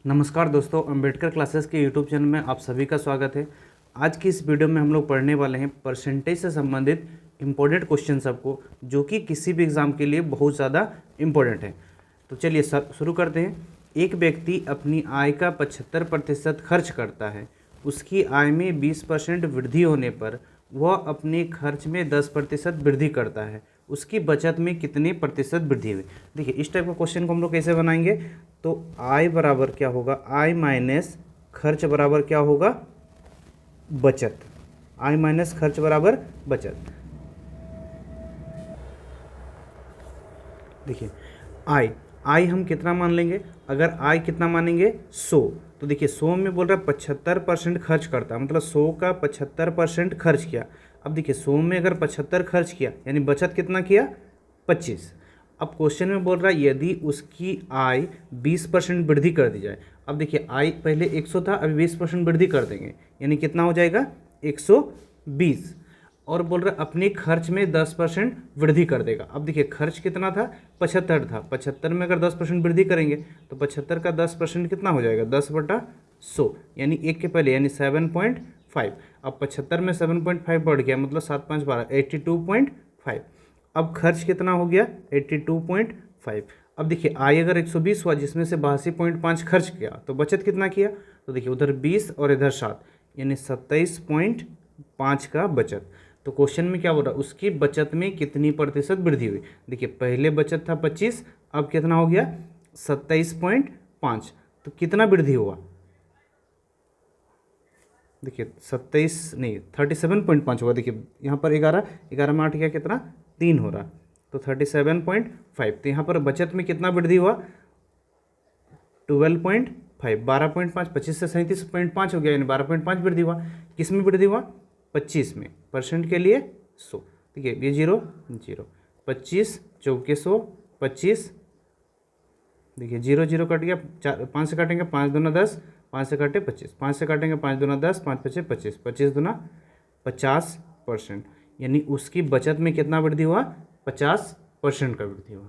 नमस्कार दोस्तों, अंबेडकर क्लासेस के यूट्यूब चैनल में आप सभी का स्वागत है। आज की इस वीडियो में हम लोग पढ़ने वाले हैं परसेंटेज से संबंधित इम्पोर्टेंट क्वेश्चन सबको, जो कि किसी भी एग्ज़ाम के लिए बहुत ज़्यादा इम्पोर्टेंट है। तो चलिए शुरू करते हैं। एक व्यक्ति अपनी आय का 75% खर्च करता है। उसकी आय में 20% वृद्धि होने पर वह अपने खर्च में 10% वृद्धि करता है। उसकी बचत में कितने प्रतिशत वृद्धि हुई? देखिए, इस टाइप का क्वेश्चन को हम लोग कैसे बनाएंगे? तो आय बराबर क्या होगा? आय माइनस खर्च बराबर क्या होगा? बचत। आय माइनस खर्च बराबर बचत। देखिए, आय हम कितना मान लेंगे? अगर आय कितना मानेंगे? 100। तो देखिए, 100 में बोल रहा है 75% खर्च करता है, मतलब 100 का 75% खर्च किया। अब देखिए, 100 में अगर 75 खर्च किया यानी बचत कितना किया? 25। अब क्वेश्चन में बोल रहा है यदि उसकी आय 20% वृद्धि कर दी जाए। अब देखिए, आय पहले 100 था, अभी 20% वृद्धि कर देंगे यानी कितना हो जाएगा? 120। और बोल रहा है अपने खर्च में 10% वृद्धि कर देगा। अब देखिए, खर्च कितना था? 75 था। 75 में अगर 10% वृद्धि करेंगे तो 75 का 10% कितना हो जाएगा? 10/100 यानी 1 के पहले यानी 7.5। अब 75 में 7.5 बढ़ गया, मतलब 7 5 12, 82.5। अब खर्च कितना हो गया? 82.5। अब देखिए, आय अगर 120 हुआ जिसमें से 82.5 खर्च किया तो बचत कितना किया? तो देखिए, उधर 20 और इधर 7 यानी 27.5 का बचत। तो क्वेश्चन में क्या बोल रहा है? उसकी बचत में कितनी प्रतिशत वृद्धि हुई? देखिए, पहले बचत था 25, अब कितना हो गया? 27.5। तो कितना वृद्धि हुआ? देखिए, 27 नहीं 37.5 होगा। देखिए, यहाँ पर 11 में 8 क्या कितना? 3 हो रहा, तो 37.5। तो यहाँ पर बचत में कितना वृद्धि हुआ? 12.5। 12.5 25 से 37.5 हो गया यानी 12.5 वृद्धि हुआ। किस में वृद्धि हुआ? 25 में। परसेंट के लिए 100। ठीक है, ये 0 0, 25 चौके 100, 25। देखिए, 0 0 कट गया, 5 से काटेंगे 5 दूना 10, 5 से काटे 25, 5 से काटेंगे 5 दूना 10, 5 पचे 25, 25 दूना 50%। यानी उसकी बचत में कितना वृद्धि हुआ? 50% का वृद्धि हुआ।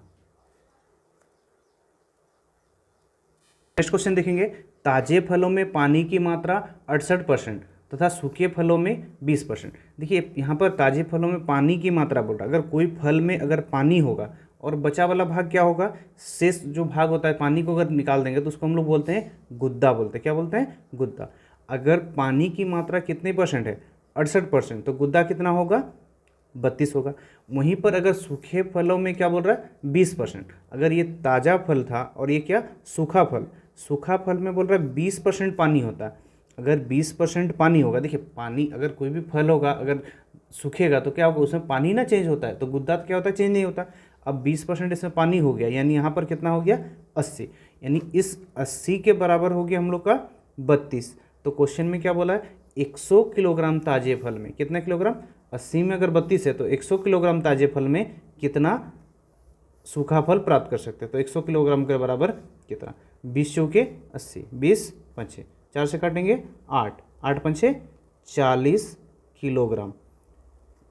नेक्स्ट क्वेश्चन देखेंगे। ताजे फलों में पानी की मात्रा 68% तथा सूखे फलों में 20%। देखिए, यहाँ पर ताजे फलों में पानी की मात्रा बोल रहा है। अगर कोई फल में अगर पानी होगा और बचा वाला भाग क्या होगा? शेष जो भाग होता है पानी को अगर निकाल देंगे तो उसको हम लोग बोलते हैं गुद्दा बोलते हैं। क्या बोलते हैं? गुद्दा। अगर पानी की मात्रा कितने परसेंट है? 68%, तो गुद्दा कितना होगा? 32 होगा। वहीं पर अगर सूखे फलों में क्या बोल रहा है? 20%। अगर ये ताज़ा फल था और ये क्या? सूखा फल। सूखा फल में बोल रहा है 20% पानी होता है। अगर 20% पानी होगा, देखिए पानी अगर कोई भी फल होगा अगर सूखेगा तो क्या होगा? उसमें पानी ना चेंज होता है, तो गुद्दा क्या होता है? चेंज नहीं होता। अब 20% इसमें पानी हो गया यानी यहाँ पर कितना हो गया? 80। यानी इस 80 के बराबर हो गया हम लोग का 32। तो क्वेश्चन में क्या बोला है? 100 किलोग्राम ताजे फल में कितना किलोग्राम? 80 में अगर 32 है तो 100 किलोग्राम ताजे फल में कितना सूखा फल प्राप्त कर सकते हैं? तो 100 किलोग्राम के बराबर कितना? 20 चौके 80, 20 पंचे 4 से काटेंगे 8, 8 पंचे 40 किलोग्राम।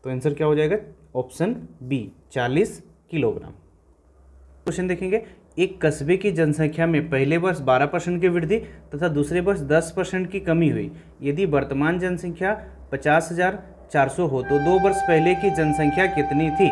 तो आंसर क्या हो जाएगा? Option B, 40 kilogram. क्वेश्चन देखेंगे। एक कस्बे की जनसंख्या में पहले वर्ष 12% की वृद्धि तथा दूसरे वर्ष 10% की कमी हुई। यदि वर्तमान जनसंख्या 50,400 हो तो 2 वर्ष पहले की जनसंख्या कितनी थी?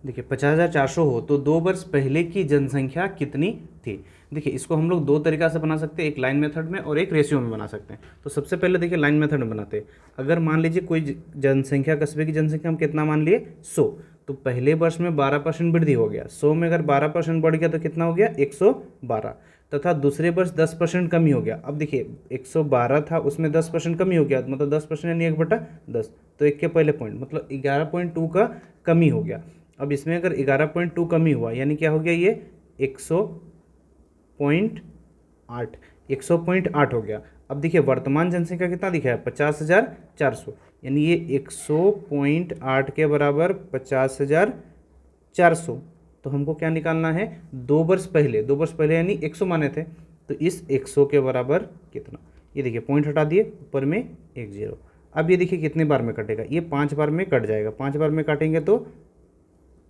देखिए, 50,400 हो तो 2 वर्ष पहले की जनसंख्या कितनी थी? देखिए, इसको हम लोग दो तरीका से बना सकते हैं, एक लाइन मेथड में और एक रेशियो में बना सकते हैं। तो सबसे पहले देखिए लाइन मेथड में बनाते हैं। अगर मान लीजिए कोई जनसंख्या, कस्बे की जनसंख्या हम कितना मान लिए? 100। तो पहले वर्ष में 12% वृद्धि हो गया। 100 में अगर 12% बढ़ गया तो कितना हो गया? 112। तथा दूसरे वर्ष 10% कमी हो गया। अब देखिए, 112 था उसमें 10% कमी हो गया, मतलब 10% यानी 1/10। तो 1 के पहले पॉइंट मतलब 11.2 का कमी हो गया। अब इसमें अगर 11.2 कमी हुआ यानी क्या हो गया? ये 100.8, 100.8 हो गया। अब देखिए, वर्तमान जनसंख्या कितना दिखा है? 50,400, यानी ये 100.8 के बराबर 50,400। तो हमको क्या निकालना है? 2 वर्ष पहले, 2 वर्ष पहले यानी 100 माने थे, तो इस 100 के बराबर कितना? ये देखिए, पॉइंट हटा दिए, ऊपर में 1 0। अब ये देखिए कितने बार में कटेगा, ये 5 बार में कट जाएगा, 5 बार में काटेंगे तो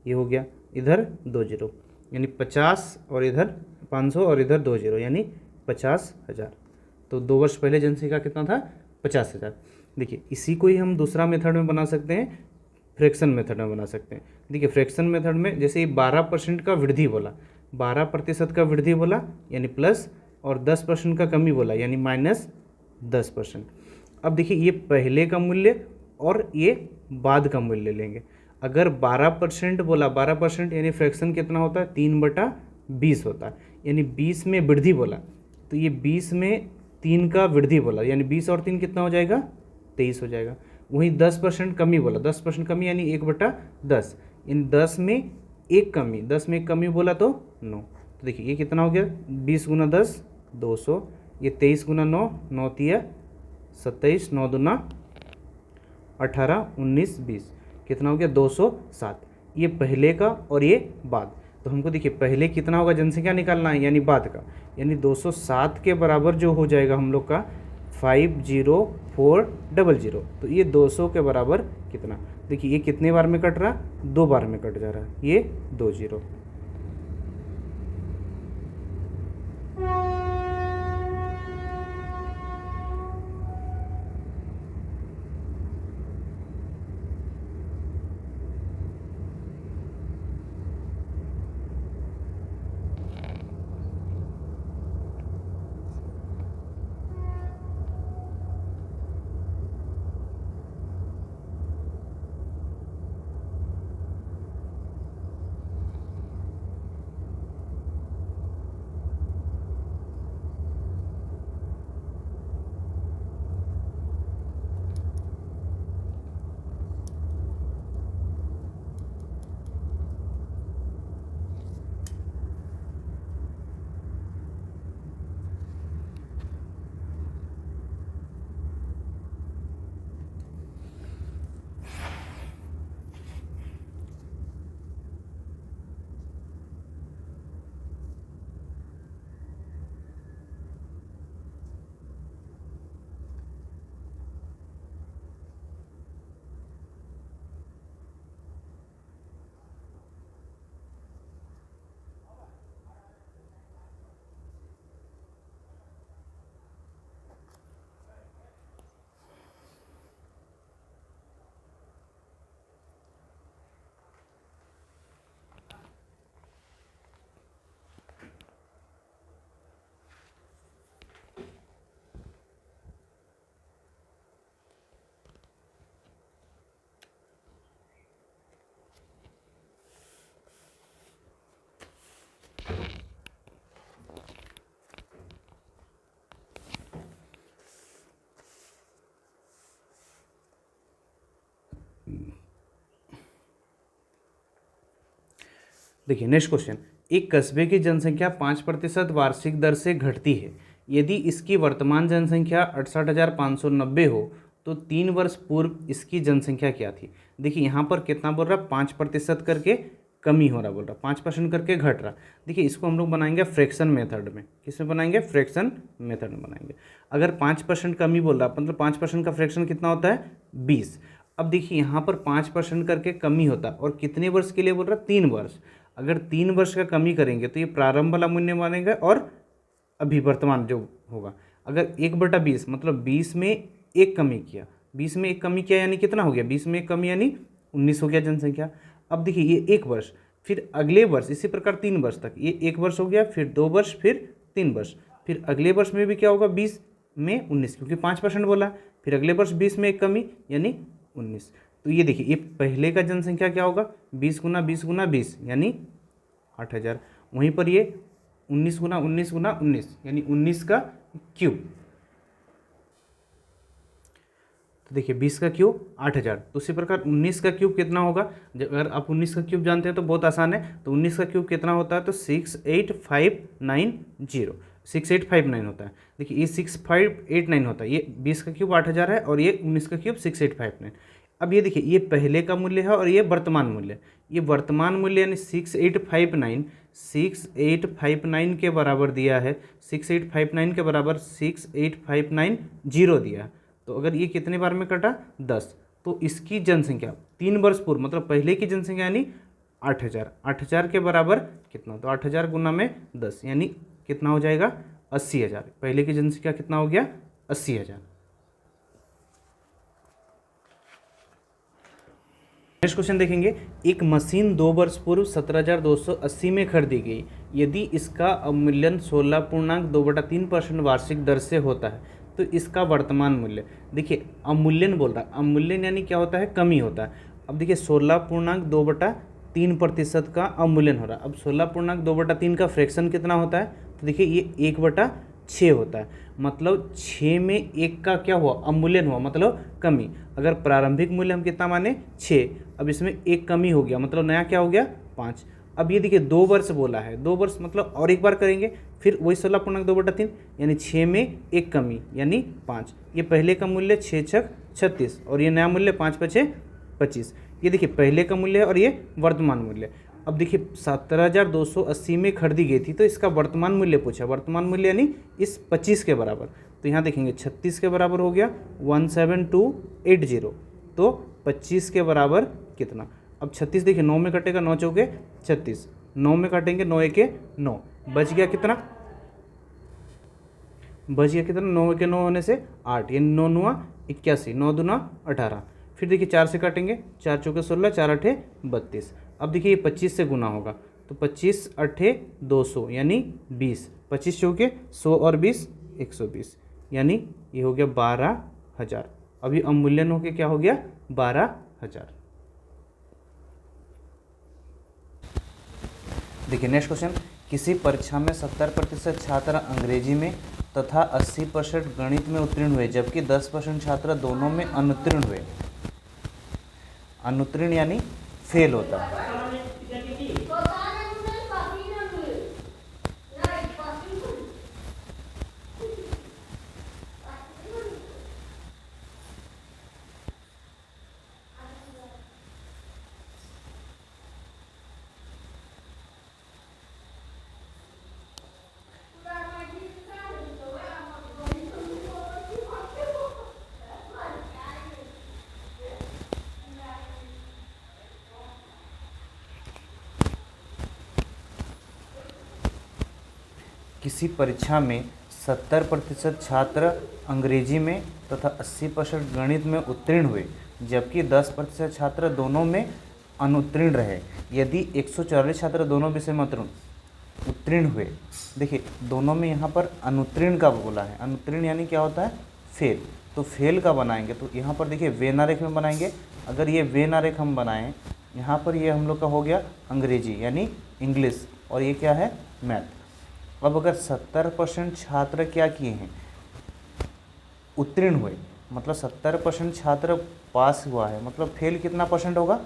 ये हो गया, इधर 2 जीरो यानी 50 और इधर 500 और इधर 2 जीरो यानी 50,000। तो 2 वर्ष पहले जनसंख्या कितना था, 50,000। देखिए इसी को ही हम दूसरा मेथड में बना सकते हैं, फ्रैक्शन मेथड में बना सकते हैं। देखिए फ्रैक्शन मेथड में जैसे ये 12% का वृद्धि बोला, 12% का वृद्धि बोला यानी प्लस, और 10% का कमी बोला यानी -10%। अब देखिए ये पहले का मूल्य और ये बाद का मूल्य लेंगे। अगर 12% बोला, 12% यानी फ्रैक्शन कितना होता है, 3/20 होता है, यानी 20 में वृद्धि बोला तो ये 20 में 3 का वृद्धि बोला यानी 20 और 3 कितना हो जाएगा, 23 हो जाएगा। वहीं 10% कमी बोला, 10% कमी यानी 1/10, इन 10 में एक कमी, 10 में एक कमी बोला तो 9। तो देखिए ये कितना हो गया, 20 × 10 200, ये 23 × 9 9 तिया 27, 9 दूना 18, 19, 20, कितना हो गया 207। ये पहले का और ये बाद। तो हमको देखिए पहले कितना होगा जनसंख्या निकालना है यानी बाद का, यानी 207 के बराबर जो हो जाएगा हम लोग का 50400। तो ये 200 के बराबर कितना, देखिए ये कितने बार में कट रहा, 2 बार में कट जा रहा है, ये 2 जीरो। देखिए नेक्स्ट क्वेश्चन, एक कस्बे की जनसंख्या 5% वार्षिक दर से घटती है। यदि इसकी वर्तमान जनसंख्या 68,590 हो तो 3 वर्ष पूर्व इसकी जनसंख्या क्या थी। देखिए यहाँ पर कितना बोल रहा है, 5% करके कमी हो रहा बोल रहा, 5% करके घट रहा। देखिए इसको हम लोग बनाएंगे फ्रैक्शन मेथड में। किसमें बनाएंगे, फ्रैक्शन मेथड में बनाएंगे। अगर 5% कमी बोल रहा मतलब 5% का फ्रैक्शन कितना होता है, 20। अब देखिए यहाँ पर 5% करके कमी होता है और कितने वर्ष के लिए बोल रहा है, 3 वर्ष। अगर 3 वर्ष का कमी करेंगे तो ये प्रारंभ वाला मूल्य मानेगा और अभी वर्तमान जो होगा। अगर 1/20 मतलब 20 में एक कमी किया, 20 में एक कमी किया यानी कितना हो गया, 20 में एक कमी यानी 19 हो गया जनसंख्या। अब देखिए ये 1 वर्ष, फिर अगले वर्ष इसी प्रकार 3 वर्ष तक, ये 1 वर्ष हो गया, फिर 2 वर्ष, फिर 3 वर्ष, फिर अगले वर्ष में भी क्या होगा, 20 में 19 क्योंकि 5% बोला, फिर अगले वर्ष 20 में एक कमी यानी 19। तो ये देखिए ये पहले का जनसंख्या क्या होगा, 20 × 20 × 20 यानी 8,000। वहीं पर ये 19 × 19 × 19 यानी 19 का क्यूब। तो देखिए 20 का क्यूब 8,000। तो उसी प्रकार 19 का क्यूब कितना होगा, अगर आप 19 का क्यूब जानते हैं तो बहुत आसान है। तो 19 का क्यूब कितना होता है, तो 6859 होता है। देखिए ये 6589 होता है, ये 20 का क्यूब 8,000 है और ये 19 का क्यूब 6859। अब ये देखिए ये पहले का मूल्य है और ये वर्तमान मूल्य, ये वर्तमान मूल्य यानी 6859 के बराबर दिया है, 6859 के बराबर 68590 दिया है। तो अगर ये कितने बार में कटा 10, तो इसकी जनसंख्या 3 वर्ष पूर्व मतलब पहले की जनसंख्या यानी 8,000, 8,000 के बराबर कितना, तो 8,000 गुना में 10 यानी कितना हो जाएगा 80,000। पहले की जनसंख्या कितना हो गया 80,000। नेक्स्ट क्वेश्चन देखेंगे, एक मशीन 2 वर्ष पूर्व 17,280 में खरीदी गई, यदि इसका अवमूल्यन 16.2/3% वार्षिक दर से होता है तो इसका वर्तमान मूल्य। देखिए अवमूल्यन बोल रहा है, अवमूल्यन यानी क्या होता है, कमी होता है। अब देखिए 16.2/3% का अवमूल्यन हो रहा है। अब 16.2/3 का फ्रैक्शन कितना होता है, तो देखिए ये 1/6 होता है, मतलब 6 में 1 का क्या हुआ, अवमूल्यन हुआ, मतलब कमी। अगर प्रारंभिक मूल्य हम कितना माने 6, अब इसमें 1 कमी हो गया, मतलब नया क्या हो गया 5। अब ये देखिए 2 वर्ष बोला है, 2 वर्ष मतलब और एक बार करेंगे, फिर वही 16.2/3 यानी 6 में 1 कमी यानी 5। ये पहले का मूल्य 6 छक 36 और ये नया मूल्य 5 पचे 25। ये देखिए पहले का मूल्य है और ये वर्तमान मूल्य। अब देखिए 17,280 में खरीदी गई थी, तो इसका वर्तमान मूल्य पूछा, वर्तमान मूल्य यानी इस 25 के बराबर। तो यहाँ देखेंगे 36 के बराबर हो गया 17280, तो 25 के बराबर कितना। अब 36 देखिए 9 में कटेगा, 9 चौके 36, 9 में काटेंगे 9 एके 9, बच गया कितना, बच गया कितना, 9 के 9 होने से 8 यानी 9 9 81, 9 दूना 18। फिर देखिए 4 से काटेंगे, 4 चौके 16, 4 8 32। अब देखिए ये 25 से गुना होगा, तो 25 8 200 यानी 20, 25 चौके 100 और 20 120 यानी ये हो गया 12,000। अभी अवमूल्यन होके क्या हो गया 12,000। देखिए नेक्स्ट क्वेश्चन, किसी परीक्षा में 70% छात्र अंग्रेजी में तथा 80% गणित में उत्तीर्ण हुए, जबकि 10% छात्र दोनों में अनुत्तीर्ण हुए। अनुत्तीर्ण यानी फेल होता है। किसी परीक्षा में 70% छात्र अंग्रेजी में तथा 80% गणित में उत्तीर्ण हुए, जबकि 10% छात्र दोनों में अनुत्तीर्ण रहे। यदि 144 छात्र दोनों विषय में उत्तीर्ण हुए, देखिए दोनों में यहाँ पर अनुत्तीर्ण का बोला है। अनुत्तीर्ण यानी क्या होता है, फेल। तो फेल का बनाएंगे तो यहाँ पर देखिए वेन आरेख में बनाएंगे। अगर ये वेन आरेख हम बनाएं, यहाँ पर ये हम लोग का हो गया अंग्रेजी यानी इंग्लिश, और ये क्या है मैथ। अब अगर 70% छात्र क्या किए हैं, उत्तीर्ण हुए, मतलब 70% छात्र पास हुआ है, मतलब फेल कितना परसेंट होगा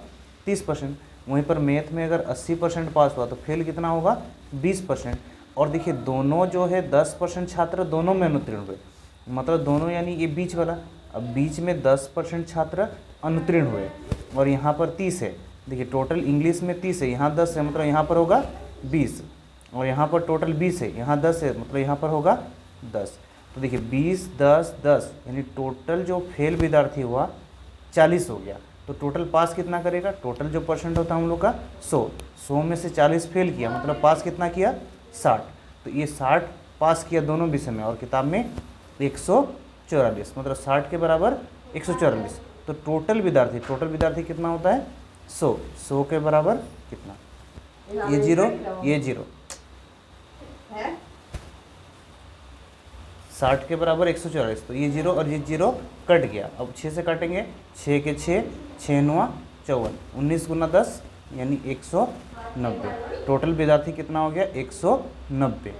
30%। वहीं पर मैथ में अगर 80% पास हुआ तो फेल कितना होगा 20%। और देखिए दोनों जो है 10% छात्र दोनों में अनुत्तीर्ण हुए, मतलब दोनों यानी ये बीच वाला। अब बीच में 10% छात्र अनुत्तीर्ण हुए और यहाँ पर 30 है। देखिए टोटल इंग्लिश में 30 है, यहाँ 10 है, मतलब यहाँ पर होगा 20, और यहाँ पर टोटल 20 है, यहाँ 10 है, मतलब यहाँ पर होगा 10। तो देखिए 20 10 10 यानी टोटल जो फेल विद्यार्थी हुआ 40 हो गया। तो टोटल पास कितना करेगा, टोटल जो परसेंट होता है हम लोग का 100 में से 40 फेल किया, मतलब पास कितना किया 60। तो ये 60 पास किया दोनों विषय में, और किताब में 144, मतलब 60 के बराबर 144। तो टोटल विद्यार्थी कितना होता है 100 के बराबर कितना, ये 0 ये 0, 60 के बराबर 144, तो ये 0 और ये 0 कट गया। अब 6 से काटेंगे, 6 के 6 6 9 54, 19 गुना 10 यानी 190। टोटल विद्यार्थी कितना हो गया 190।